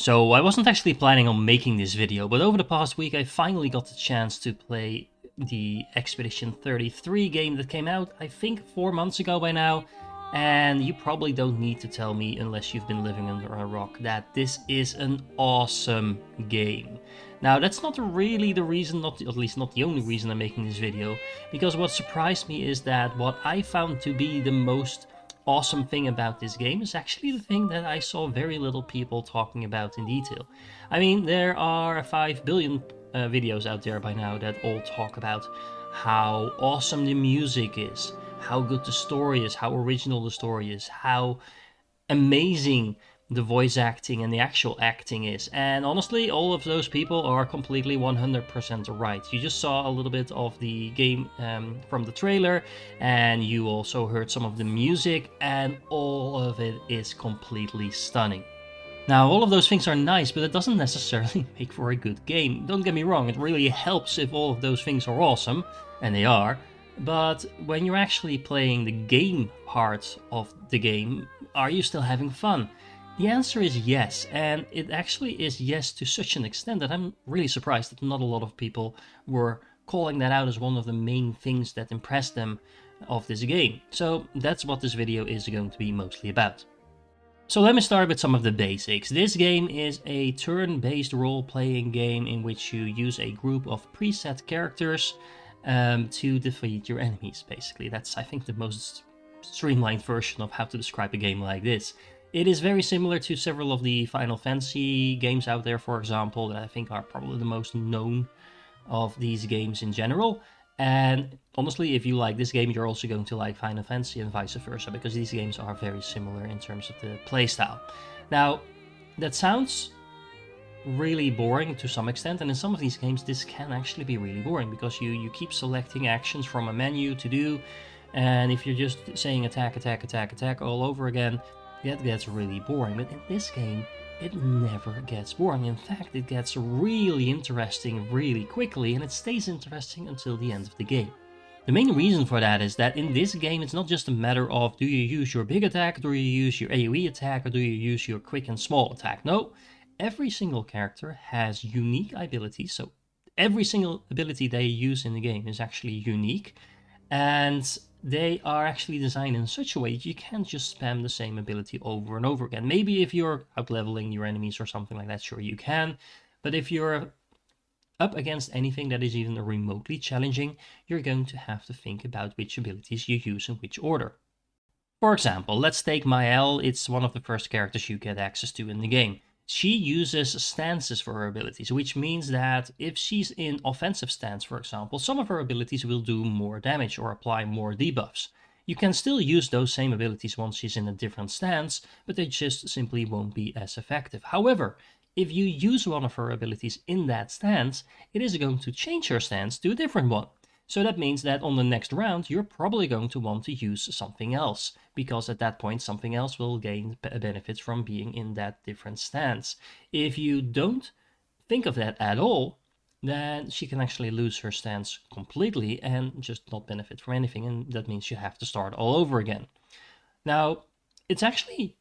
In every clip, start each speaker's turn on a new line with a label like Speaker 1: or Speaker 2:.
Speaker 1: So I wasn't actually planning on making this video, but over the past week I finally got the chance to play the Expedition 33 game that came out, I think 4 months ago by now. And you probably don't need to tell me, unless you've been living under a rock, that this is an awesome game. Now that's not really the reason, at least not the only reason I'm making this video, because what surprised me is that what I found to be the most awesome thing about this game is actually the thing that I saw very little people talking about in detail. I mean, there are 5 billion videos out there by now that all talk about how awesome the music is, how good the story is, how original the story is, how amazing the voice acting and the actual acting is. And honestly, all of those people are completely 100% right. You just saw a little bit of the game from the trailer, and you also heard some of the music, and all of it is completely stunning. Now, all of those things are nice, but it doesn't necessarily make for a good game. Don't get me wrong, it really helps if all of those things are awesome, and they are. But when you're actually playing the game part of the game, are you still having fun? The answer is yes, and it actually is yes to such an extent that I'm really surprised that not a lot of people were calling that out as one of the main things that impressed them of this game. So that's what this video is going to be mostly about. So let me start with some of the basics. This game is a turn-based role-playing game in which you use a group of preset characters to defeat your enemies, basically. That's, I think, the most streamlined version of how to describe a game like this. It is very similar to several of the Final Fantasy games out there, for example, that I think are probably the most known of these games in general. And honestly, if you like this game, you're also going to like Final Fantasy and vice versa, because these games are very similar in terms of the playstyle. Now, that sounds really boring to some extent, and in some of these games this can actually be really boring, because you keep selecting actions from a menu to do, and if you're just saying attack, attack, attack, attack all over again, that gets really boring. But in this game, it never gets boring. In fact, it gets really interesting really quickly, and it stays interesting until the end of the game. The main reason for that is that in this game, it's not just a matter of do you use your big attack, do you use your AoE attack, or do you use your quick and small attack. No, every single character has unique abilities, so every single ability they use in the game is actually unique, and they are actually designed in such a way that you can't just spam the same ability over and over again. Maybe if you're out-leveling your enemies or something like that, sure you can, but if you're up against anything that is even remotely challenging, you're going to have to think about which abilities you use in which order. For example, let's take Mael. It's one of the first characters you get access to in the game. She uses stances for her abilities, which means that if she's in offensive stance, for example, some of her abilities will do more damage or apply more debuffs. You can still use those same abilities once she's in a different stance, but they just simply won't be as effective. However, if you use one of her abilities in that stance, it is going to change her stance to a different one. So that means that on the next round, you're probably going to want to use something else, because at that point, something else will gain benefits from being in that different stance. If you don't think of that at all, then she can actually lose her stance completely and just not benefit from anything, and that means you have to start all over again. Now, it's actually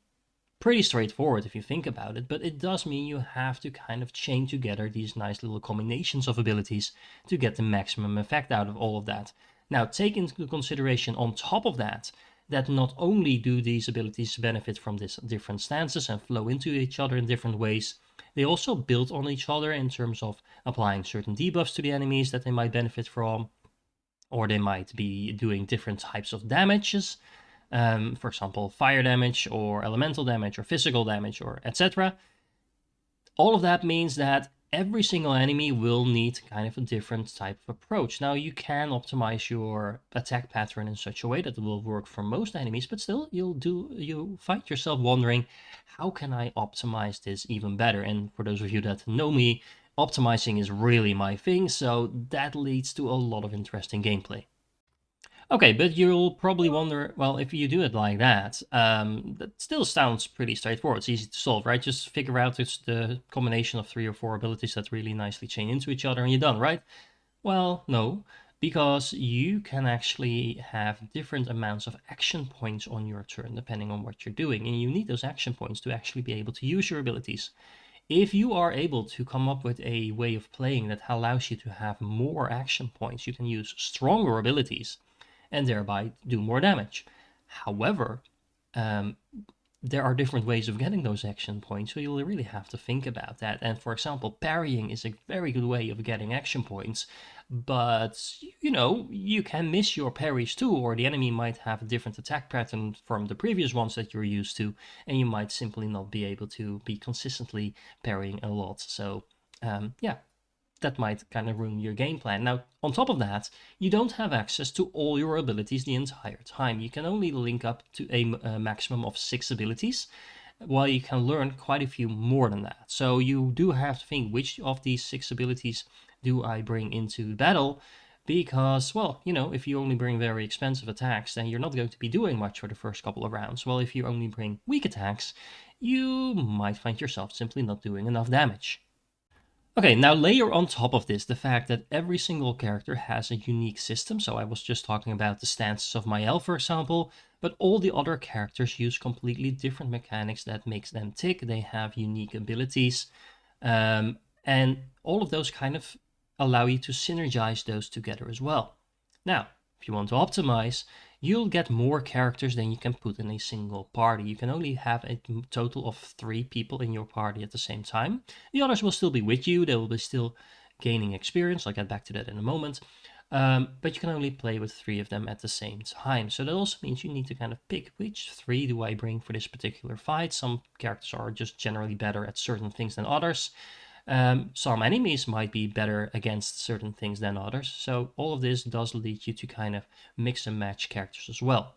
Speaker 1: pretty straightforward if you think about it, but it does mean you have to kind of chain together these nice little combinations of abilities to get the maximum effect out of all of that. Now, take into consideration on top of that, that not only do these abilities benefit from these different stances and flow into each other in different ways, they also build on each other in terms of applying certain debuffs to the enemies that they might benefit from, or they might be doing different types of damages, for example, fire damage or elemental damage or physical damage or etc. All of that means that every single enemy will need kind of a different type of approach. Now, you can optimize your attack pattern in such a way that it will work for most enemies, but still you'll find yourself wondering, how can I optimize this even better? And for those of you that know me, optimizing is really my thing, so that leads to a lot of interesting gameplay. Okay, but you'll probably wonder, well, if you do it like that, that still sounds pretty straightforward. It's easy to solve, right? Just figure out it's the combination of 3 or 4 abilities that really nicely chain into each other and you're done, right? Well, no, because you can actually have different amounts of action points on your turn, depending on what you're doing, and you need those action points to actually be able to use your abilities. If you are able to come up with a way of playing that allows you to have more action points, you can use stronger abilities and thereby do more damage. However, um, there are different ways of getting those action points, so you'll really have to think about that. And for example, parrying is a very good way of getting action points, but you can miss your parries too, or the enemy might have a different attack pattern from the previous ones that you're used to, and you might simply not be able to be consistently parrying a lot. So, yeah, that might kind of ruin your game plan. Now, on top of that, you don't have access to all your abilities the entire time. You can only link up to a maximum of 6 abilities, while you can learn quite a few more than that. So you do have to think, which of these 6 abilities do I bring into battle? Because, well, if you only bring very expensive attacks, then you're not going to be doing much for the first couple of rounds. Well, if you only bring weak attacks, you might find yourself simply not doing enough damage. Okay, now layer on top of this the fact that every single character has a unique system. So I was just talking about the stances of Mael, for example, but all the other characters use completely different mechanics that makes them tick. They have unique abilities, and all of those kind of allow you to synergize those together as well. Now, if you want to optimize, you'll get more characters than you can put in a single party. You can only have a total of 3 people in your party at the same time. The others will still be with you, they will be still gaining experience. I'll get back to that in a moment. But you can only play with 3 of them at the same time. So that also means you need to kind of pick which 3 do I bring for this particular fight. Some characters are just generally better at certain things than others. Some enemies might be better against certain things than others. So all of this does lead you to kind of mix and match characters as well.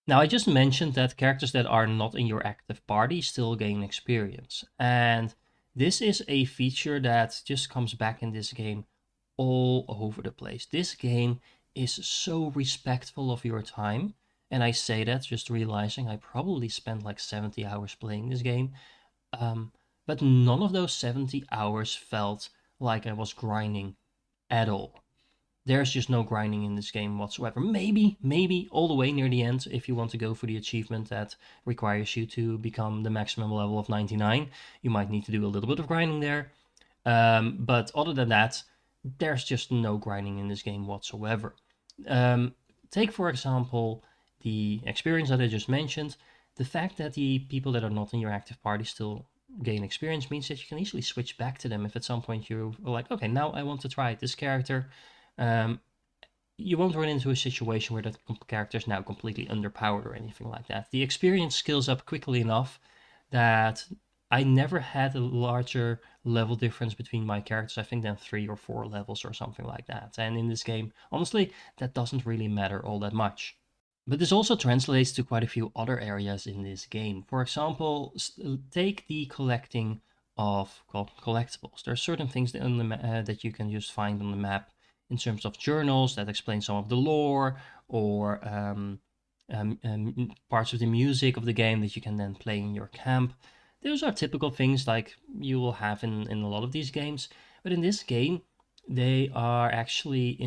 Speaker 1: Now, I just mentioned that characters that are not in your active party still gain experience. And this is a feature that just comes back in this game all over the place. This game is so respectful of your time. And I say that just realizing I probably spent like 70 hours playing this game. But none of those 70 hours felt like I was grinding at all. There's just no grinding in this game whatsoever. Maybe all the way near the end, if you want to go for the achievement that requires you to become the maximum level of 99, you might need to do a little bit of grinding there. But other than that, there's just no grinding in this game whatsoever. Take, for example, the experience that I just mentioned. The fact that the people that are not in your active party still gain experience means that you can easily switch back to them if at some point you're like, okay, now I want to try this character. You won't run into a situation where that character is now completely underpowered or anything like that. The experience scales up quickly enough that I never had a larger level difference between my characters, I think, than 3 or 4 levels or something like that. And in this game, honestly, that doesn't really matter all that much. But this also translates to quite a few other areas in this game. For example, take the collecting of collectibles. There are certain things that you can just find on the map in terms of journals that explain some of the lore, or parts of the music of the game that you can then play in your camp. Those are typical things like you will have in a lot of these games. But in this game, they are actually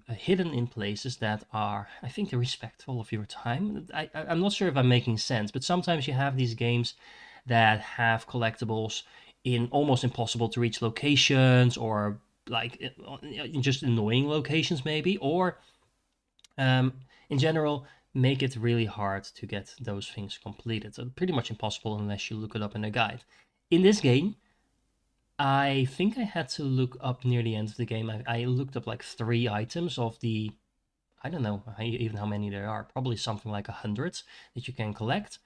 Speaker 1: hidden in places that are, I think, respectful of your time. I'm not sure if I'm making sense, but sometimes you have these games that have collectibles in almost impossible to reach locations, or like just annoying locations maybe, or in general make it really hard to get those things completed. So pretty much impossible unless you look it up in a guide. In this game, I think I had to look up near the end of the game. I looked up like 3 items of the, I don't know even how many there are, probably something like 100 that you can collect.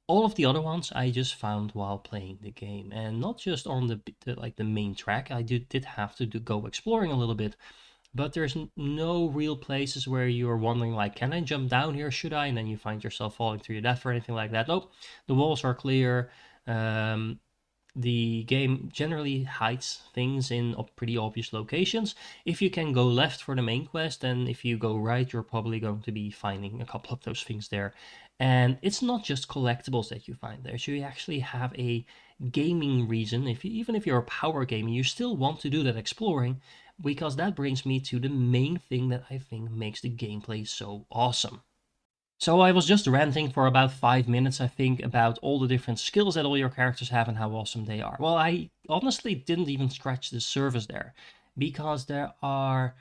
Speaker 1: All of the other ones I just found while playing the game, and not just on the main track. I did have to go exploring a little bit, but there's no real places where you're wondering like, can I jump down here? Should I? And then you find yourself falling to your death or anything like that. Nope, the walls are clear. The game generally hides things in pretty obvious locations. If you can go left for the main quest, and if you go right, you're probably going to be finding a couple of those things there. And it's not just collectibles that you find there. So you actually have a gaming reason. Even if you're a power gamer, you still want to do that exploring, because that brings me to the main thing that I think makes the gameplay so awesome. So I was just ranting for about 5 minutes, I think, about all the different skills that all your characters have and how awesome they are. Well, I honestly didn't even scratch the surface there, because there are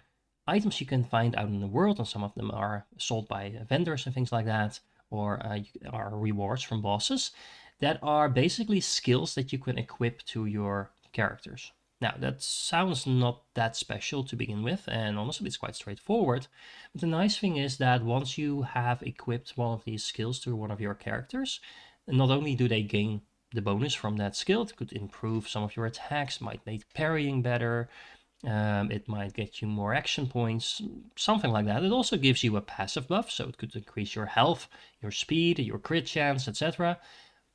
Speaker 1: items you can find out in the world, and some of them are sold by vendors and things like that, or are rewards from bosses, that are basically skills that you can equip to your characters. Now, that sounds not that special to begin with, and honestly, it's quite straightforward. But the nice thing is that once you have equipped one of these skills to one of your characters, not only do they gain the bonus from that skill, it could improve some of your attacks, might make parrying better, it might get you more action points, something like that. It also gives you a passive buff, so it could increase your health, your speed, your crit chance, etc.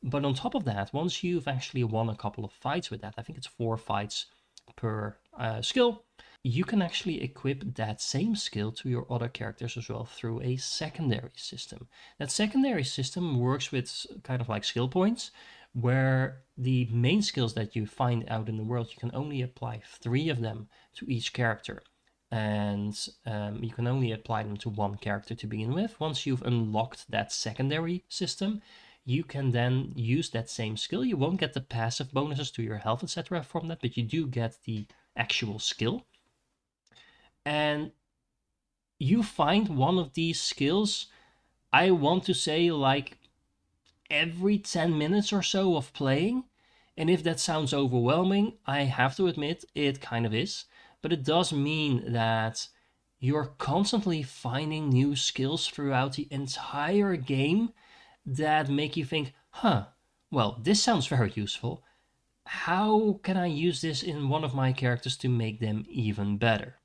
Speaker 1: But on top of that, once you've actually won a couple of fights with that, I think it's 4 fights per skill, you can actually equip that same skill to your other characters as well through a secondary system. That secondary system works with kind of like skill points, where the main skills that you find out in the world, you can only apply 3 of them to each character. And you can only apply them to one character to begin with. Once you've unlocked that secondary system, you can then use that same skill. You won't get the passive bonuses to your health, etc. from that, but you do get the actual skill. And you find one of these skills, I want to say, like every 10 minutes or so of playing. And if that sounds overwhelming, I have to admit it kind of is. But it does mean that you're constantly finding new skills throughout the entire game that make you think, huh, well, this sounds very useful. How can I use this in one of my characters to make them even better?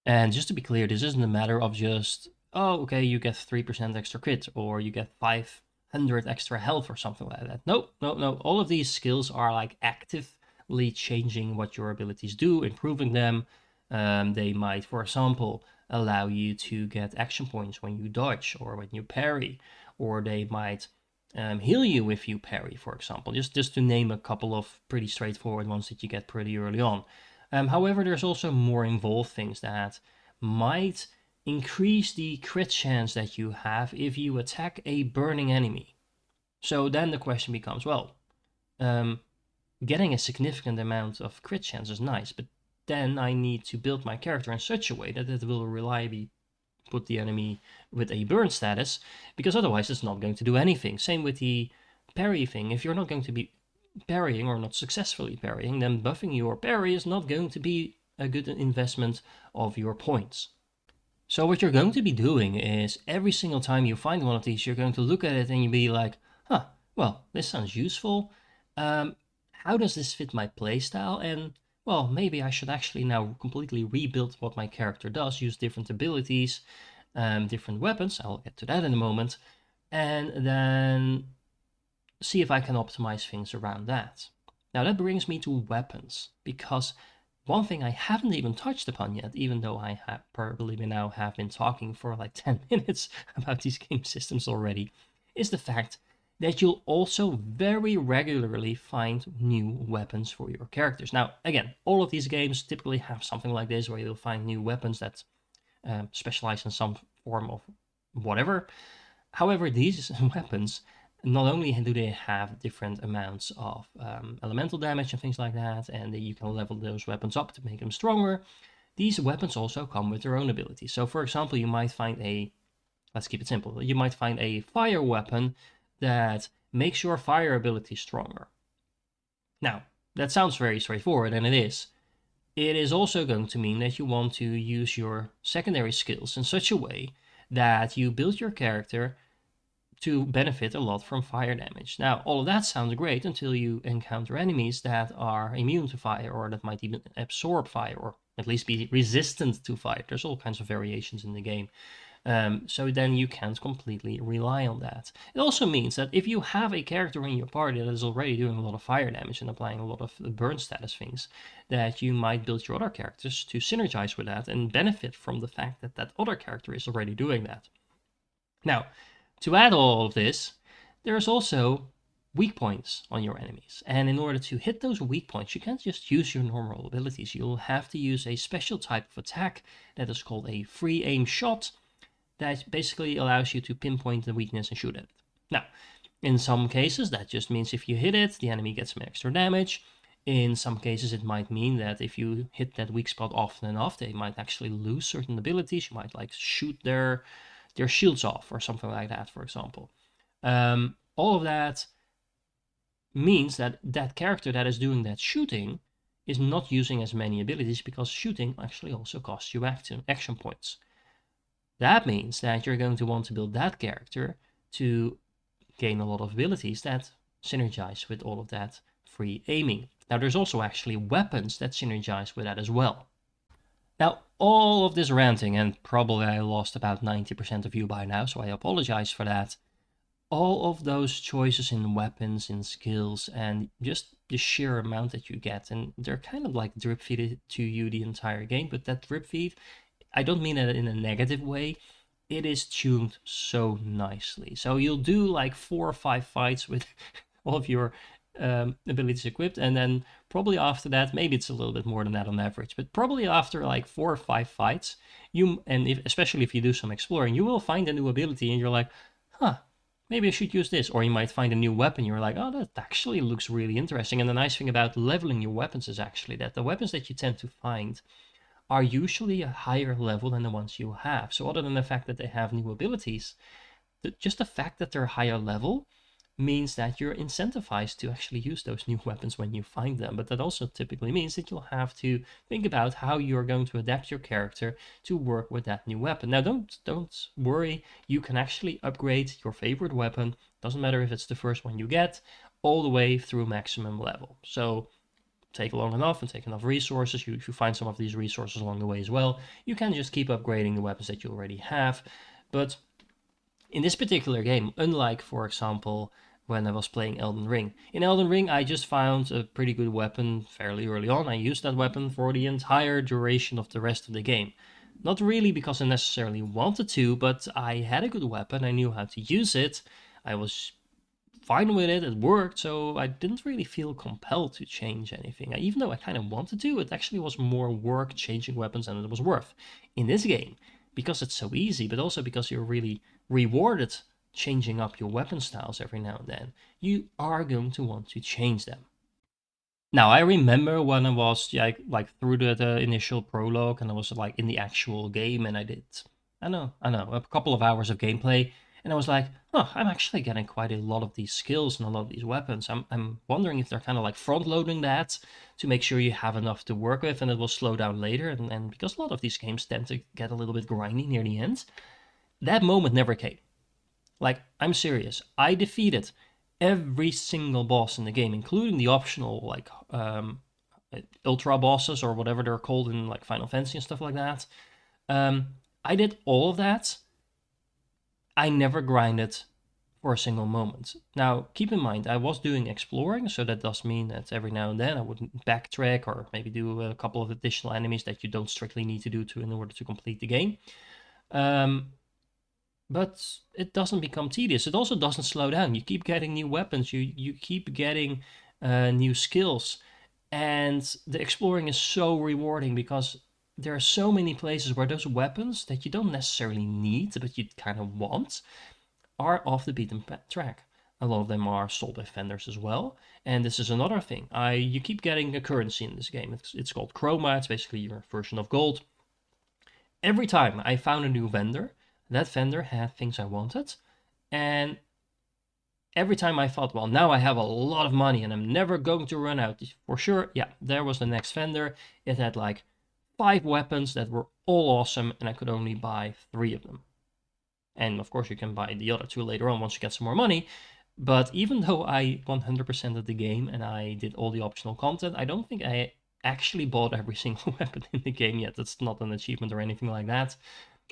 Speaker 1: And just to be clear, this isn't a matter of just, oh, okay, you get 3% extra crit, or you get 500 extra health, or something like that. No, no, no. All of these skills are like actively changing what your abilities do, improving them. They might, for example, allow you to get action points when you dodge or when you parry, or they might heal you if you parry, for example. Just to name a couple of pretty straightforward ones that you get pretty early on. However, there's also more involved things that might increase the crit chance that you have if you attack a burning enemy. So then the question becomes, well, getting a significant amount of crit chance is nice, but then I need to build my character in such a way that it will reliably put the enemy with a burn status, because otherwise it's not going to do anything. Same with the parry thing. If you're not going to be parrying or not successfully parrying, then buffing your parry is not going to be a good investment of your points. So what you're going to be doing is every single time you find one of these, you're going to look at it and you'll be like, huh, well, this sounds useful. How does this fit my playstyle? And well, maybe I should actually now completely rebuild what my character does, use different abilities, different weapons. I'll get to that in a moment. And then see if I can optimize things around that. Now that brings me to weapons, because one thing I haven't even touched upon yet, even though I have probably now have been talking for like 10 minutes about these game systems already, is the fact that you'll also very regularly find new weapons for your characters. Now, again, all of these games typically have something like this, where you'll find new weapons that specialize in some form of whatever. However, these weapons, not only do they have different amounts of elemental damage and things like that, and you can level those weapons up to make them stronger, these weapons also come with their own abilities. So for example, you might find let's keep it simple, you might find a fire weapon that makes your fire ability stronger. Now, that sounds very straightforward, and it is. It is also going to mean that you want to use your secondary skills in such a way that you build your character to benefit a lot from fire damage. Now, all of that sounds great until you encounter enemies that are immune to fire, or that might even absorb fire, or at least be resistant to fire. There's all kinds of variations in the game. So then you can't completely rely on that. It also means that if you have a character in your party that is already doing a lot of fire damage and applying a lot of burn status things, that you might build your other characters to synergize with that and benefit from the fact that that other character is already doing that. Now, to add all of this, there's also weak points on your enemies. And in order to hit those weak points, you can't just use your normal abilities. You'll have to use a special type of attack that is called a free aim shot. that basically allows you to pinpoint the weakness and shoot at it. Now, in some cases, that just means if you hit it, the enemy gets some extra damage. In some cases, it might mean that if you hit that weak spot often enough, they might actually lose certain abilities. You might like shoot their shields off or something like that, for example. All of that means that that character that is doing that shooting is not using as many abilities, because shooting actually also costs you action points. That means that you're going to want to build that character to gain a lot of abilities that synergize with all of that free aiming. Now, there's also actually weapons that synergize with that as well. Now, all of this ranting, and probably I lost about 90% of you by now, so I apologize for that. All of those choices in weapons, in skills, and just the sheer amount that you get, and they're kind of like drip feeded to you the entire game, but that drip feed, I don't mean it in a negative way. It is tuned so nicely. So you'll do like 4 or 5 fights with all of your abilities equipped, and then probably after that, maybe it's a little bit more than that on average, but probably after like 4 or 5 fights, especially if you do some exploring, you will find a new ability and you're like, huh, maybe I should use this. Or you might find a new weapon, you're like, oh, that actually looks really interesting. And the nice thing about leveling your weapons is actually that the weapons that you tend to find are usually a higher level than the ones you have. So other than the fact that they have new abilities, just the fact that they're higher level means that you're incentivized to actually use those new weapons when you find them. But that also typically means that you'll have to think about how you're going to adapt your character to work with that new weapon. Now, don't worry, you can actually upgrade your favorite weapon, doesn't matter if it's the first one you get, all the way through maximum level. So take long enough and take enough resources, if you find some of these resources along the way as well, you can just keep upgrading the weapons that you already have. But in this particular game, unlike, for example, when I was playing Elden Ring, in Elden Ring I just found a pretty good weapon fairly early on. I used that weapon for the entire duration of the rest of the game. Not really because I necessarily wanted to, but I had a good weapon, I knew how to use it, I was fine with it, it worked, so I didn't really feel compelled to change anything. Even though I kind of wanted to, it actually was more work changing weapons than it was worth. In this game, because it's so easy, but also because you're really rewarded changing up your weapon styles every now and then, you are going to want to change them. Now, I remember when I was like through the initial prologue and I was like in the actual game and I know, a couple of hours of gameplay, and I was like, oh, I'm actually getting quite a lot of these skills and a lot of these weapons. I'm wondering if they're kind of like front loading that to make sure you have enough to work with and it will slow down later. And because a lot of these games tend to get a little bit grindy near the end, that moment never came. Like, I'm serious. I defeated every single boss in the game, including the optional like ultra bosses or whatever they're called in like Final Fantasy and stuff like that. I did all of that. I never grinded for a single moment. Now, keep in mind, I was doing exploring, so that does mean that every now and then I would backtrack or maybe do a couple of additional enemies that you don't strictly need to do in order to complete the game. But it doesn't become tedious. It also doesn't slow down. You keep getting new weapons. You keep getting new skills, and the exploring is so rewarding because there are so many places where those weapons that you don't necessarily need but you kind of want are off the beaten track. A lot of them are sold by vendors as well, and this is another thing. You keep getting a currency in this game. It's called chroma. It's basically your version of gold. Every time I found a new vendor, that vendor had things I wanted, and every time I thought, well, now I have a lot of money and I'm never going to run out. For sure, yeah, there was the next vendor. It had like 5 weapons that were all awesome, and I could only buy 3 of them. And of course, you can buy the other 2 later on once you get some more money. But even though I 100% of the game and I did all the optional content, I don't think I actually bought every single weapon in the game yet. That's not an achievement or anything like that.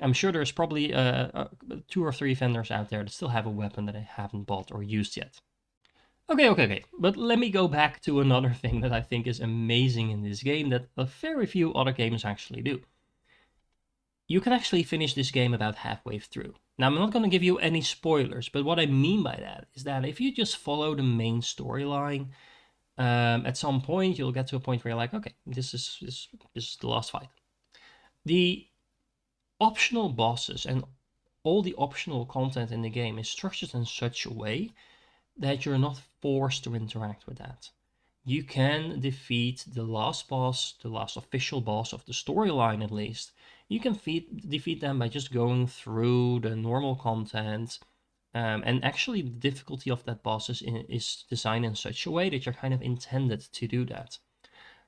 Speaker 1: I'm sure there's probably 2 or 3 vendors out there that still have a weapon that I haven't bought or used yet. Okay. But let me go back to another thing that I think is amazing in this game that a very few other games actually do. You can actually finish this game about halfway through. Now, I'm not going to give you any spoilers, but what I mean by that is that if you just follow the main storyline, at some point you'll get to a point where you're like, okay, this is the last fight. The optional bosses and all the optional content in the game is structured in such a way that you're not forced to interact with that. You can defeat the last boss, the last official boss of the storyline at least. You can defeat them by just going through the normal content. And actually, the difficulty of that boss is designed in such a way that you're kind of intended to do that.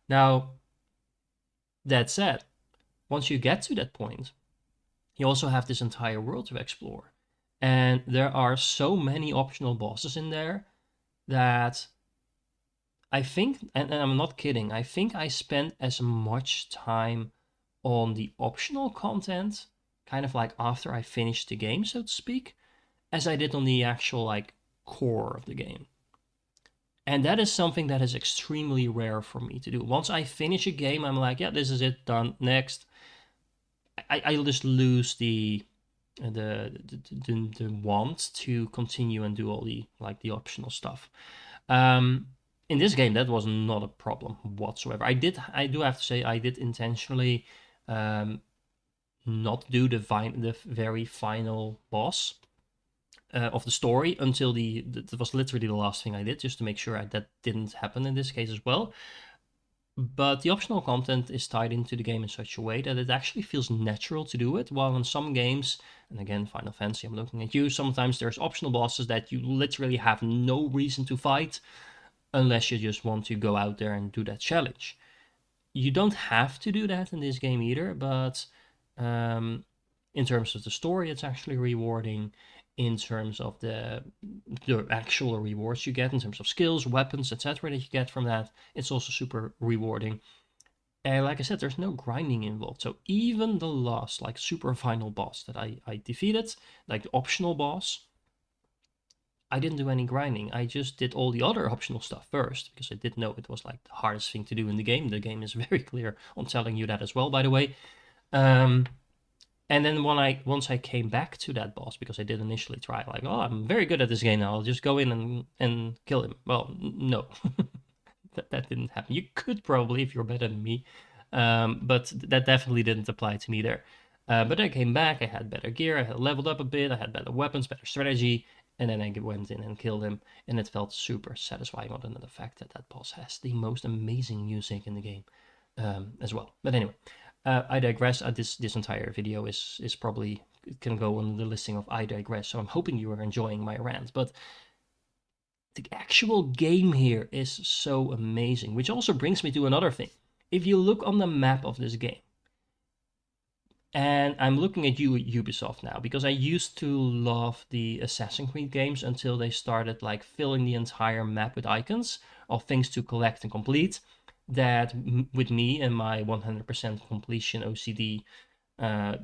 Speaker 1: Now, that said, once you get to that point, you also have this entire world to explore. And there are so many optional bosses in there that I think, and I'm not kidding, I think I spent as much time on the optional content, kind of like after I finished the game, so to speak, as I did on the actual like core of the game. And that is something that is extremely rare for me to do. Once I finish a game, I'm like, yeah, this is it, done, next. I'll just lose the want to continue and do all the optional stuff. In this game, that was not a problem whatsoever. I do have to say, I did intentionally not do the very final boss of the story until that was literally the last thing I did, just to make sure that didn't happen in this case as well. But the optional content is tied into the game in such a way that it actually feels natural to do it, while in some games, and again, Final Fantasy, I'm looking at you, sometimes there's optional bosses that you literally have no reason to fight unless you just want to go out there and do that challenge. You don't have to do that in this game either, but in terms of the story, it's actually rewarding. In terms of the actual rewards you get, in terms of skills, weapons, etc., that you get from that, it's also super rewarding. And like I said, there's no grinding involved. So even the last, like, super final boss that I defeated, like the optional boss, I didn't do any grinding. I just did all the other optional stuff first, because I did know it was like the hardest thing to do in the game. The game is very clear on telling you that as well, by the way. And then once I came back to that boss, because I did initially try, like, oh, I'm very good at this game now, I'll just go in and kill him. Well, no, that didn't happen. You could probably if you're better than me, but that definitely didn't apply to me there. But I came back, I had better gear, I had leveled up a bit, I had better weapons, better strategy, and then I went in and killed him, and it felt super satisfying, other than the fact that boss has the most amazing music in the game as well. But anyway. I digress. This entire video is probably can go on the listing of I digress. So I'm hoping you are enjoying my rant. But the actual game here is so amazing, which also brings me to another thing. If you look on the map of this game, and I'm looking at you at Ubisoft now, because I used to love the Assassin's Creed games until they started like filling the entire map with icons of things to collect and complete. That with me and my 100% completion OCD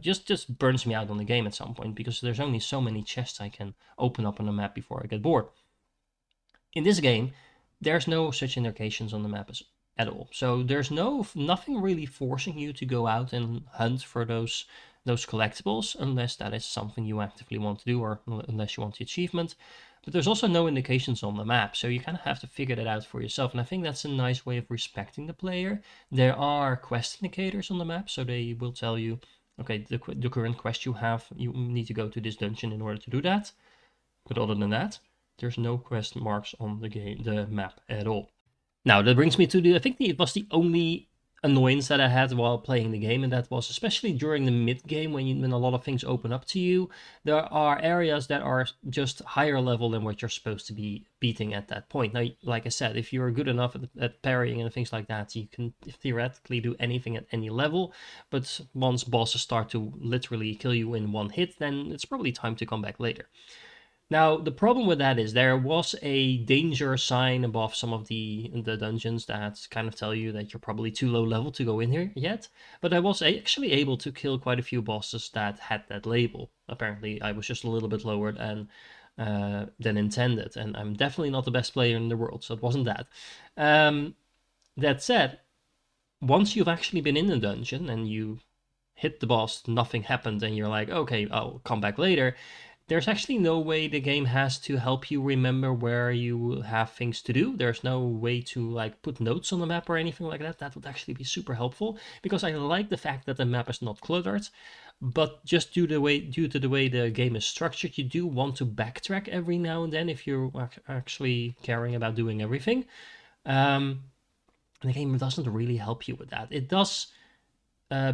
Speaker 1: just burns me out on the game at some point, because there's only so many chests I can open up on the map before I get bored. In this game, there's no such indications on the map at all. So there's nothing really forcing you to go out and hunt for those collectibles, unless that is something you actively want to do, or unless you want the achievement. But there's also no indications on the map, so you kind of have to figure that out for yourself. And I think that's a nice way of respecting the player. There are quest indicators on the map, so they will tell you, okay, the current quest you have, you need to go to this dungeon in order to do that. But other than that, there's no quest marks on the map at all. Now, that brings me to I think it was the only annoyance that I had while playing the game, and that was especially during the mid-game when a lot of things open up to you. There are areas that are just higher level than what you're supposed to be beating at that point. Now, like I said, if you're good enough at parrying and things like that, you can theoretically do anything at any level, but once bosses start to literally kill you in one hit, then it's probably time to come back later. Now, the problem with that is there was a danger sign above some of the dungeons that kind of tell you that you're probably too low level to go in here yet. But I was actually able to kill quite a few bosses that had that label. Apparently, I was just a little bit lower than intended, and I'm definitely not the best player in the world, so it wasn't that. That said, once you've actually been in the dungeon and you hit the boss, nothing happened, and you're like, okay, I'll come back later, There's actually no way the game has to help you remember where you have things to do. There's no way to like put notes on the map or anything like that. That would actually be super helpful, because I like the fact that the map is not cluttered. But just due to the way the game is structured, you do want to backtrack every now and then if you're actually caring about doing everything. Um, the game doesn't really help you with that. It does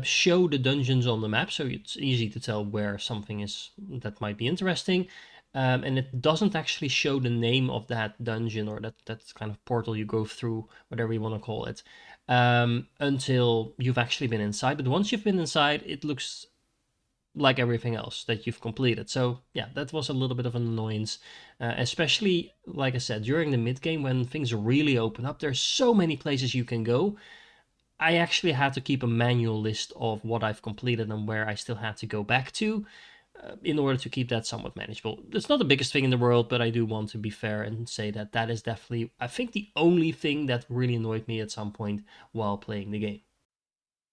Speaker 1: show the dungeons on the map, so it's easy to tell where something is that might be interesting. And it doesn't actually show the name of that dungeon or that kind of portal you go through, whatever you want to call it, until you've actually been inside. But once you've been inside, it looks like everything else that you've completed. So yeah, that was a little bit of an annoyance, especially like I said, during the mid game when things really open up. There's so many places you can go. I actually had to keep a manual list of what I've completed and where I still had to go back to, in order to keep that somewhat manageable. It's not the biggest thing in the world, but I do want to be fair and say that that is definitely, I think, the only thing that really annoyed me at some point while playing the game.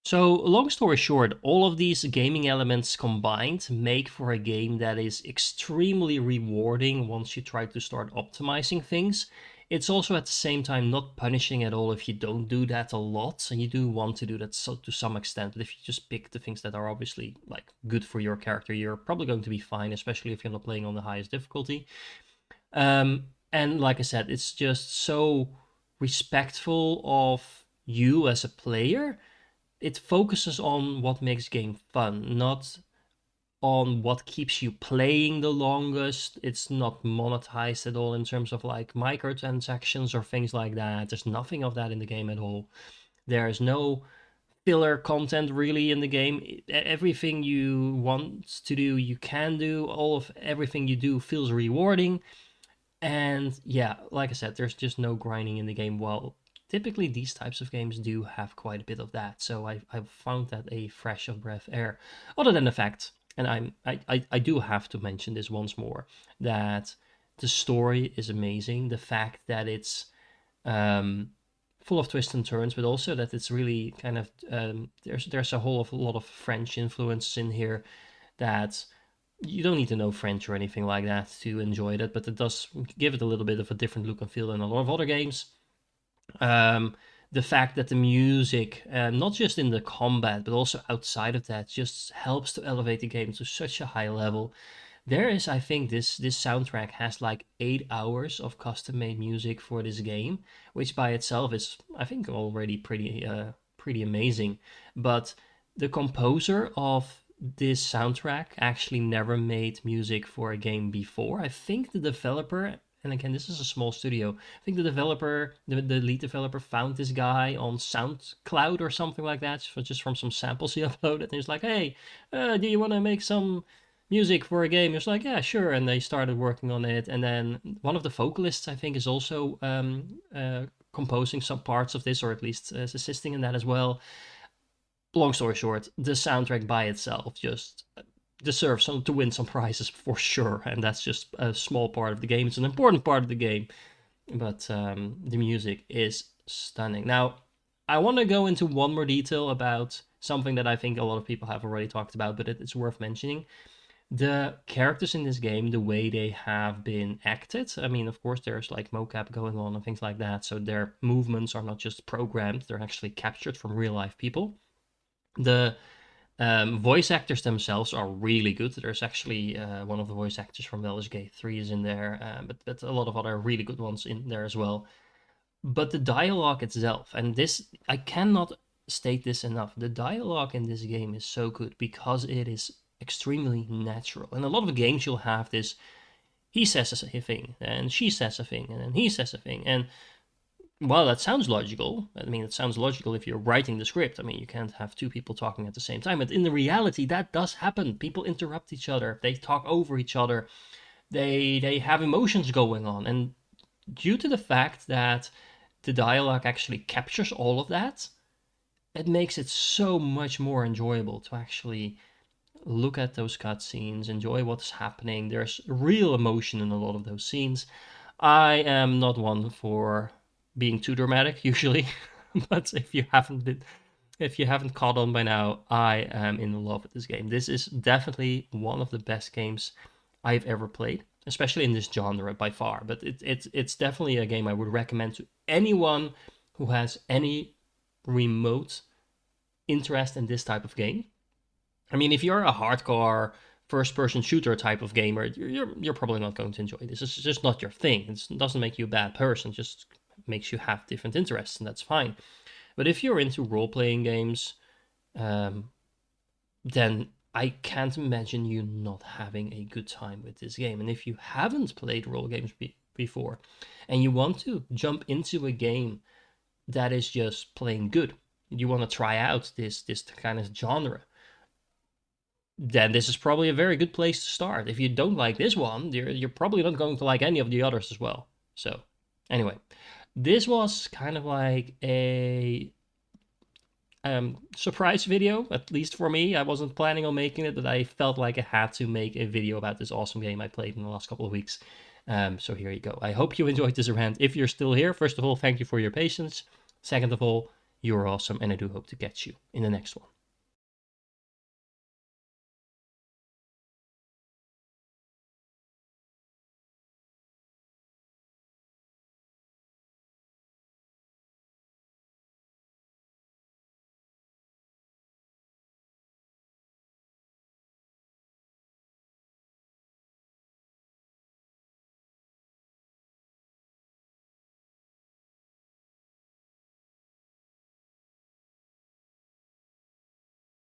Speaker 1: So, long story short, all of these gaming elements combined make for a game that is extremely rewarding once you try to start optimizing things. It's also at the same time not punishing at all if you don't do that a lot, and you do want to do that to some extent. But if you just pick the things that are obviously like good for your character, you're probably going to be fine, especially if you're not playing on the highest difficulty. And like I said, it's just so respectful of you as a player. It focuses on what makes game fun, not on what keeps you playing the longest. It's not monetized at all in terms of like microtransactions or things like that. There's nothing of that in the game at all. There's no filler content really in the game. Everything you want to do, you can do. All of everything you do feels rewarding. And yeah, like I said, there's just no grinding in the game. Well, typically these types of games do have quite a bit of that, so I've found that a fresh of breath air. Other than the fact, and I do have to mention this once more, that the story is amazing. The fact that it's um, full of twists and turns, but also that it's really kind of there's a whole lot of French influences in here that you don't need to know French or anything like that to enjoy it, but it does give it a little bit of a different look and feel than a lot of other games. Um, the fact that the music, not just in the combat, but also outside of that, just helps to elevate the game to such a high level. There is, I think, this soundtrack has like 8 hours of custom-made music for this game, which by itself is, I think, already pretty amazing. But the composer of this soundtrack actually never made music for a game before. I think the developer, and again, this is a small studio, I think the developer, the lead developer, found this guy on SoundCloud or something like that, just from some samples he uploaded, and he's like, "Hey, do you want to make some music for a game?" He was like, "Yeah, sure." And they started working on it. And then one of the vocalists, I think, is also composing some parts of this, or at least assisting in that as well. Long story short, the soundtrack by itself just deserves to win some prizes for sure. And that's just a small part of the game. It's an important part of the game, but the music is stunning. Now, I want to go into one more detail about something that I think a lot of people have already talked about, but it's worth mentioning. The characters in this game, the way they have been acted, I mean, of course, there's like mocap going on and things like that, so their movements are not just programmed, they're actually captured from real life people. The voice actors themselves are really good. There's actually one of the voice actors from Baldur's Gate 3 is in there, but a lot of other really good ones in there as well. But the dialogue itself, and this, I cannot state this enough, the dialogue in this game is so good because it is extremely natural. In a lot of games, you'll have this, he says a thing, and she says a thing, and then he says a thing, and well, that sounds logical. I mean, it sounds logical if you're writing the script. I mean, you can't have two people talking at the same time. But in the reality, that does happen. People interrupt each other. They talk over each other. They have emotions going on. And due to the fact that the dialogue actually captures all of that, it makes it so much more enjoyable to actually look at those cutscenes, enjoy what's happening. There's real emotion in a lot of those scenes. I am not one for being too dramatic usually, but if you haven't caught on by now, I am in love with this game. This is definitely one of the best games I've ever played, especially in this genre by far. But it's definitely a game I would recommend to anyone who has any remote interest in this type of game. I mean, if you're a hardcore first-person shooter type of gamer, you're probably not going to enjoy this. It's just not your thing. It doesn't make you a bad person. It just makes you have different interests, and that's fine. But if you're into role-playing games, then I can't imagine you not having a good time with this game. And if you haven't played role games before, and you want to jump into a game that is just plain good, you want to try out this kind of genre, then this is probably a very good place to start. If you don't like this one, you're probably not going to like any of the others as well. So, anyway, this was kind of like a surprise video, at least for me. I wasn't planning on making it, but I felt like I had to make a video about this awesome game I played in the last couple of weeks. So here you go. I hope you enjoyed this rant. If you're still here, first of all, thank you for your patience. Second of all, you're awesome, and I do hope to catch you in the next one.